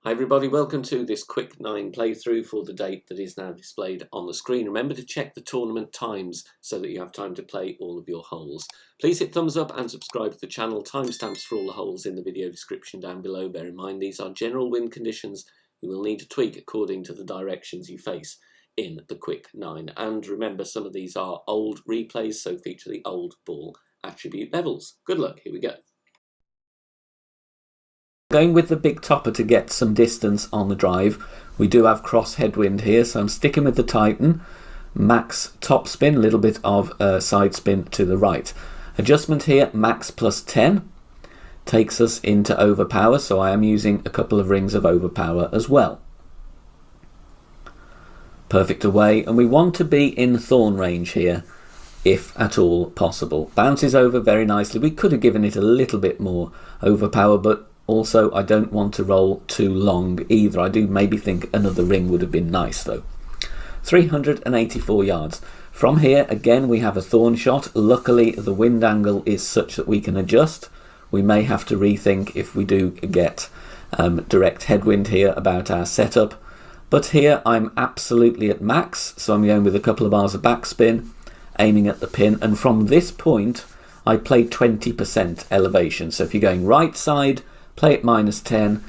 Hi everybody, welcome to this quick 9 playthrough for the date that is now displayed on the screen. Remember to check the tournament times so that you have time to play all of your holes. Please hit thumbs up and subscribe to the channel. Timestamps for all the holes in the video description down below. Bear in mind these are general wind conditions. You will need to tweak according to the directions you face in the quick 9. And remember, some of these are old replays, so feature the old ball attribute levels. Good luck, here we go. Going with the big topper to get some distance on the drive. We do have cross headwind here, so I'm sticking with the Titan. Max top spin, a little bit of side spin to the right. Adjustment here, max plus 10. Takes us into overpower, so I am using a couple of rings of overpower as well. Perfect away, and we want to be in thorn range here, if at all possible. Bounces over very nicely. We could have given it a little bit more overpower, but also, I don't want to roll too long either. I do maybe think another ring would have been nice though. 384 yards. From here, again, we have a thorn shot. Luckily, the wind angle is such that we can adjust. We may have to rethink if we do get direct headwind here about our setup. But here, I'm absolutely at max, so I'm going with a couple of bars of backspin, aiming at the pin. And from this point, I play 20% elevation. So if you're going right side, play it minus 10,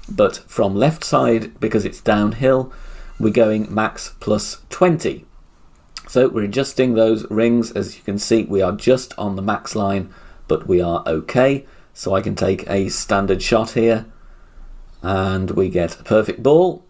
but from left side, because it's downhill, we're going max plus 20. So we're adjusting those rings. As you can see, we are just on the max line, but we are okay. So I can take a standard shot here, and we get a perfect ball,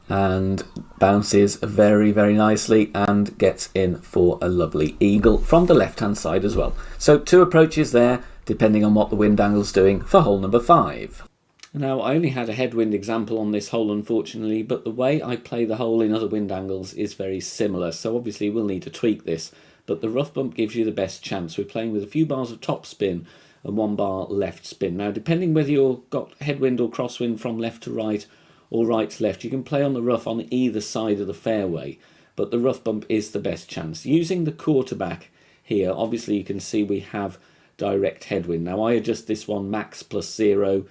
and bounces very, very nicely, and gets in for a lovely eagle from the left-hand side as well. So two approaches there, depending on what the wind angle's doing for hole number 5. Now, I only had a headwind example on this hole, unfortunately, but the way I play the hole in other wind angles is very similar, so obviously we'll need to tweak this, but the rough bump gives you the best chance. We're playing with a few bars of top spin and 1 bar left spin. Now, depending whether you've got headwind or crosswind from left to right or right to left, you can play on the rough on either side of the fairway, but the rough bump is the best chance. Using the quarterback here, obviously you can see we have direct headwind. Now I adjust this one max plus 0.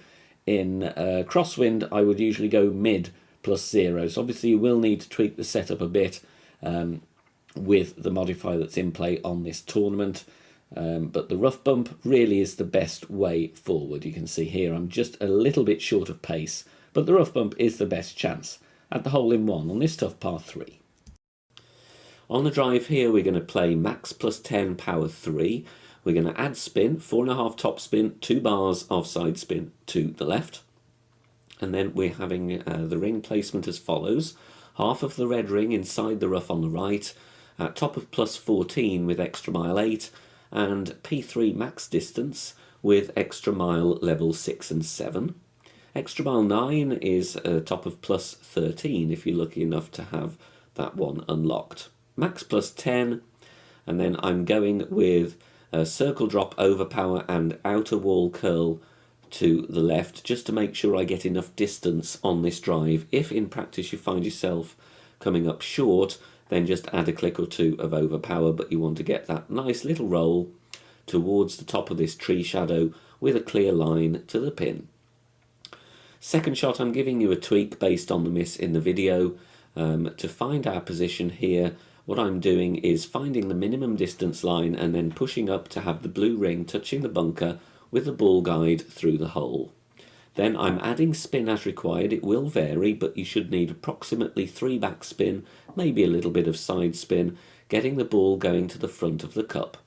In crosswind I would usually go mid plus 0. So obviously you will need to tweak the setup a bit with the modifier that's in play on this tournament. But the rough bump really is the best way forward. You can see here I'm just a little bit short of pace, but the rough bump is the best chance at the hole in 1 on this tough par 3. On the drive here we're going to play max plus 10 power 3. We're going to add spin, 4.5 top spin, 2 bars of side spin to the left. And then we're having the ring placement as follows. Half of the red ring inside the rough on the right, top of plus 14 with extra mile 8, and P3 max distance with extra mile level 6 and 7. Extra mile 9 is top of plus 13 if you're lucky enough to have that one unlocked. Max plus 10, and then I'm going with circle drop overpower and outer wall curl to the left, just to make sure I get enough distance on this drive. If in practice you find yourself coming up short, then just add a click or 2 of overpower, but you want to get that nice little roll towards the top of this tree shadow with a clear line to the pin. Second shot, I'm giving you a tweak based on the miss in the video. To find our position here, what I'm doing is finding the minimum distance line and then pushing up to have the blue ring touching the bunker with the ball guide through the hole. Then I'm adding spin as required. It will vary, but you should need approximately 3 backspin, maybe a little bit of side spin, getting the ball going to the front of the cup.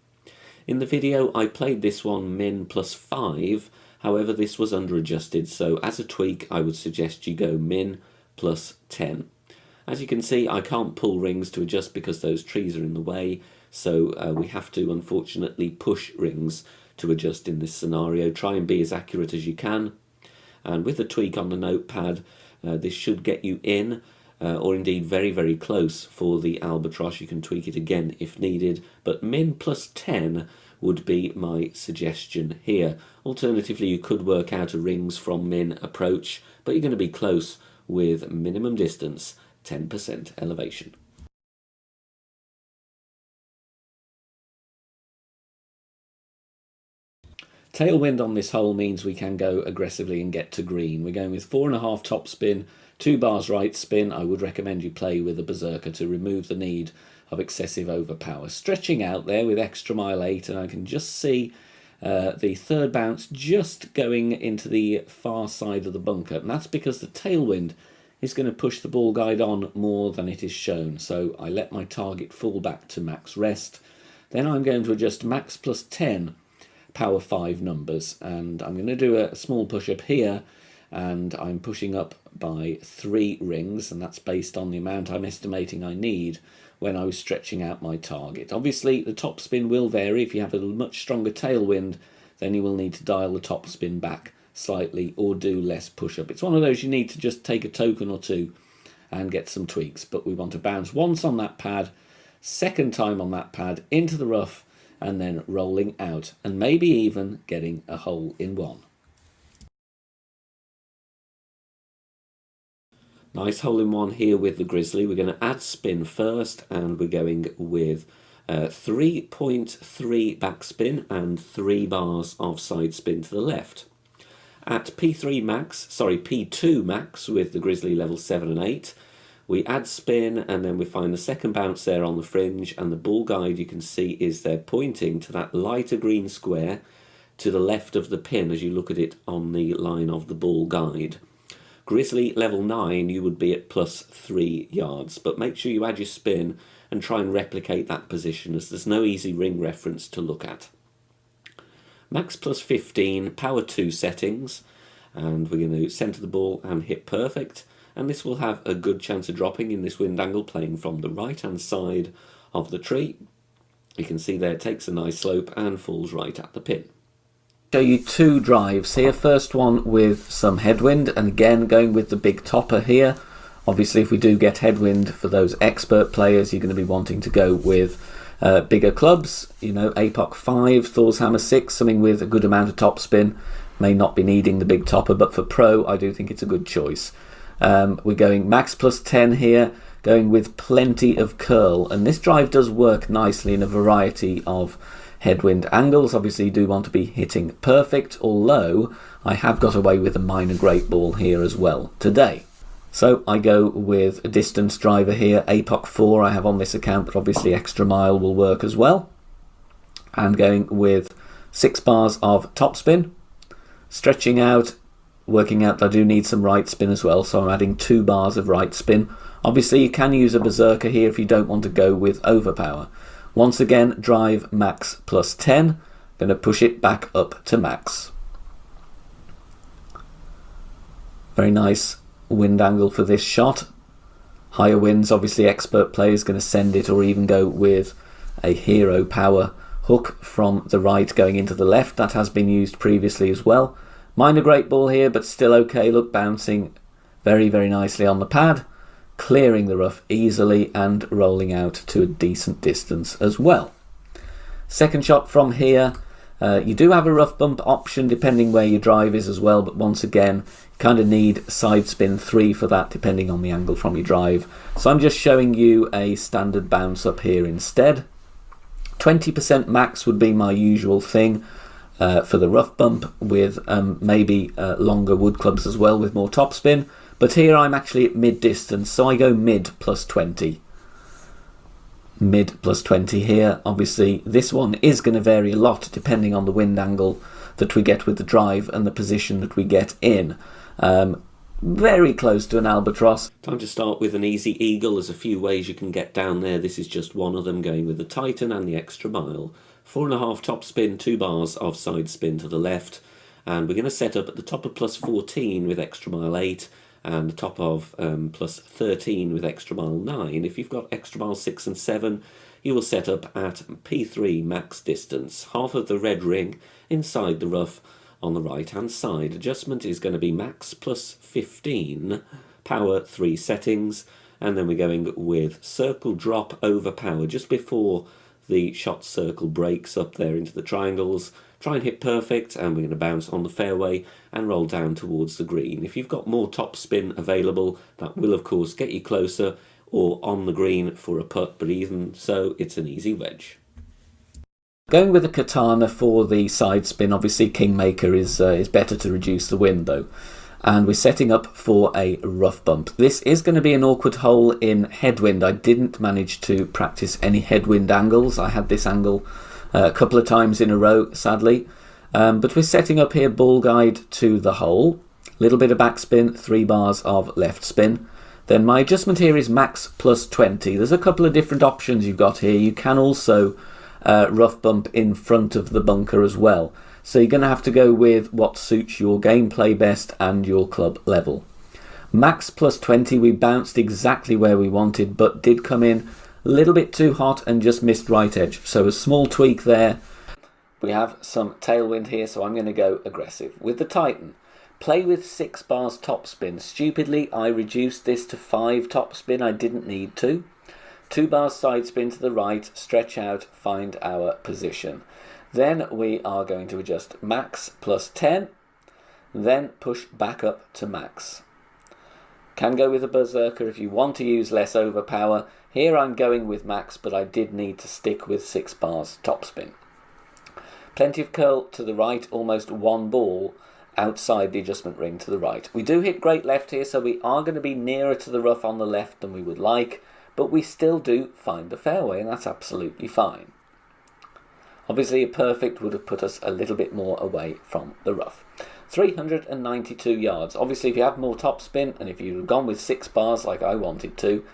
In the video I played this one min plus 5, however this was under adjusted, so as a tweak I would suggest you go min plus 10. As you can see, I can't pull rings to adjust because those trees are in the way, so we have to unfortunately push rings to adjust in this scenario. Try and be as accurate as you can, and with the tweak on the notepad, this should get you in, or indeed very, very close for the albatross. You can tweak it again if needed, but min plus 10 would be my suggestion here. Alternatively, you could work out a rings from min approach, but you're going to be close with minimum distance, 10% elevation. Tailwind on this hole means we can go aggressively and get to green. We're going with 4.5 top spin, 2 bars right spin. I would recommend you play with a berserker to remove the need of excessive overpower. Stretching out there with extra mile 8, and I can just see the third bounce just going into the far side of the bunker, and that's because the tailwind is going to push the ball guide on more than it is shown. So I let my target fall back to max rest. Then I'm going to adjust max plus 10 power 5 numbers, and I'm going to do a small push up here, and I'm pushing up by 3 rings, and that's based on the amount I'm estimating I need when I was stretching out my target. Obviously the top spin will vary. If you have a much stronger tailwind, then you will need to dial the top spin back slightly or do less push up. It's one of those you need to just take a token or two and get some tweaks, but we want to bounce once on that pad, second time on that pad into the rough, and then rolling out, and maybe even getting a hole in one. Nice hole in one here with the Grizzly. We're going to add spin first, and we're going with 3.3 backspin and 3 bars of side spin to the left. At P2 max with the Grizzly level 7 and 8, we add spin, and then we find the second bounce there on the fringe, and the ball guide you can see is there pointing to that lighter green square to the left of the pin as you look at it on the line of the ball guide. Grizzly level 9, you would be at plus 3 yards, but make sure you add your spin and try and replicate that position, as there's no easy ring reference to look at. Max plus 15, power 2 settings, and we're going to centre the ball and hit perfect, and this will have a good chance of dropping in this wind angle, playing from the right hand side of the tree. You can see there it takes a nice slope and falls right at the pin. Show you 2 drives here. First one with some headwind, and again going with the big topper here. Obviously if we do get headwind, for those expert players you're going to be wanting to go with bigger clubs, you know, APOC 5, Thor's Hammer 6, something with a good amount of top spin. May not be needing the big topper, but for pro I do think it's a good choice. We're going max plus 10 here, going with plenty of curl, and this drive does work nicely in a variety of headwind angles. Obviously you do want to be hitting perfect, although I have got away with a minor great ball here as well today. So I go with a distance driver here, APOC 4 I have on this account, but obviously extra mile will work as well. And going with 6 bars of top spin, stretching out, working out that I do need some right spin as well, so I'm adding 2 bars of right spin. Obviously you can use a berserker here if you don't want to go with overpower. Once again, drive max plus 10. Going to push it back up to max. Very nice wind angle for this shot. Higher winds, obviously expert players going to send it, or even go with a hero power hook from the right going into the left. That has been used previously as well. Minor great ball here, but still okay. Look, bouncing very, very nicely on the pad, clearing the rough easily and rolling out to a decent distance as well. Second shot from here, you do have a rough bump option depending where your drive is as well, but once again you kind of need side spin 3 for that depending on the angle from your drive. So I'm just showing you a standard bounce up here instead. 20% max would be my usual thing for the rough bump, with maybe longer wood clubs as well with more top spin. But here I'm actually at mid distance, so I go mid plus 20. Mid plus 20 here. Obviously this one is going to vary a lot depending on the wind angle that we get with the drive and the position that we get in. Very close to an albatross. Time to start with an easy eagle. There's a few ways you can get down there. This is just one of them, going with the Titan and the extra mile. 4.5 top spin, 2 bars of side spin to the left, and we're going to set up at the top of plus 14 with extra mile 8, and the top of plus 13 with extra mile 9. If you've got extra mile 6 and 7, you will set up at P3 max distance, half of the red ring inside the rough on the right hand side. Adjustment is going to be max plus 15, power 3 settings, and then we're going with circle drop over power just before the shot circle breaks up there into the triangles. Try and hit perfect, and we're going to bounce on the fairway and roll down towards the green. If you've got more top spin available, that will of course get you closer or on the green for a putt, but even so it's an easy wedge. Going with the katana for the side spin, obviously Kingmaker is better to reduce the wind though. And we're setting up for a rough bump. This is going to be an awkward hole in headwind. I didn't manage to practice any headwind angles. I had this angle a couple of times in a row, sadly. But we're setting up here ball guide to the hole. Little bit of backspin, 3 bars of left spin. Then my adjustment here is max plus 20. There's a couple of different options you've got here. You can also rough bump in front of the bunker as well. So you're going to have to go with what suits your gameplay best and your club level. Max plus 20, we bounced exactly where we wanted, but did come in a little bit too hot and just missed right edge. So a small tweak there. We have some tailwind here, so I'm going to go aggressive. With the Titan, play with 6 bars topspin. Stupidly, I reduced this to 5 topspin. I didn't need to. 2 bars side spin to the right, stretch out, find our position. Then we are going to adjust max plus 10, then push back up to max. Can go with a berserker if you want to use less overpower. Here I'm going with max, but I did need to stick with 6 bars topspin. Plenty of curl to the right, almost 1 ball outside the adjustment ring to the right. We do hit great left here, so we are going to be nearer to the rough on the left than we would like, but we still do find the fairway, and that's absolutely fine. Obviously, a perfect would have put us a little bit more away from the rough. 392 yards. Obviously, if you have more topspin, and if you'd have gone with 6 bars like I wanted to,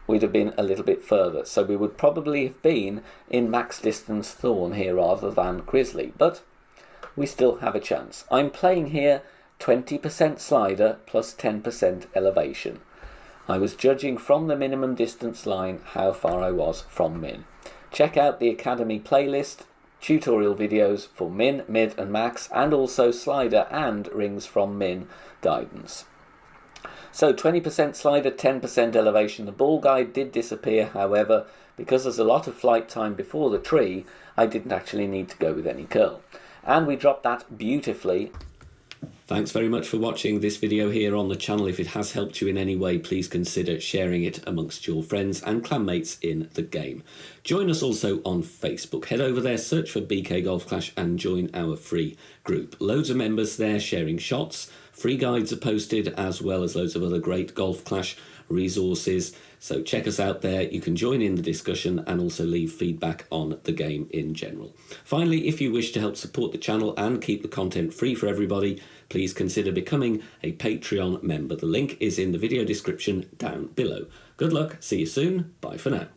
we'd have been a little bit further. So we would probably have been in max distance Thorn here rather than Grizzly, but we still have a chance. I'm playing here 20% slider plus 10% elevation. I was judging from the minimum distance line how far I was from min. Check out the Academy playlist, tutorial videos for min, mid and max, and also slider and rings from min guidance. So 20% slider, 10% elevation. The ball guide did disappear, however, because there's a lot of flight time before the tree, I didn't actually need to go with any curl. And we dropped that beautifully. Thanks very much for watching this video here on the channel. If it has helped you in any way, please consider sharing it amongst your friends and clanmates in the game. Join us also on Facebook. Head over there, search for BK Golf Clash and join our free group. Loads of members there sharing shots. Free guides are posted, as well as loads of other great Golf Clash resources. So check us out there. You can join in the discussion and also leave feedback on the game in general. Finally, if you wish to help support the channel and keep the content free for everybody, please consider becoming a Patreon member. The link is in the video description down below. Good luck, see you soon, bye for now.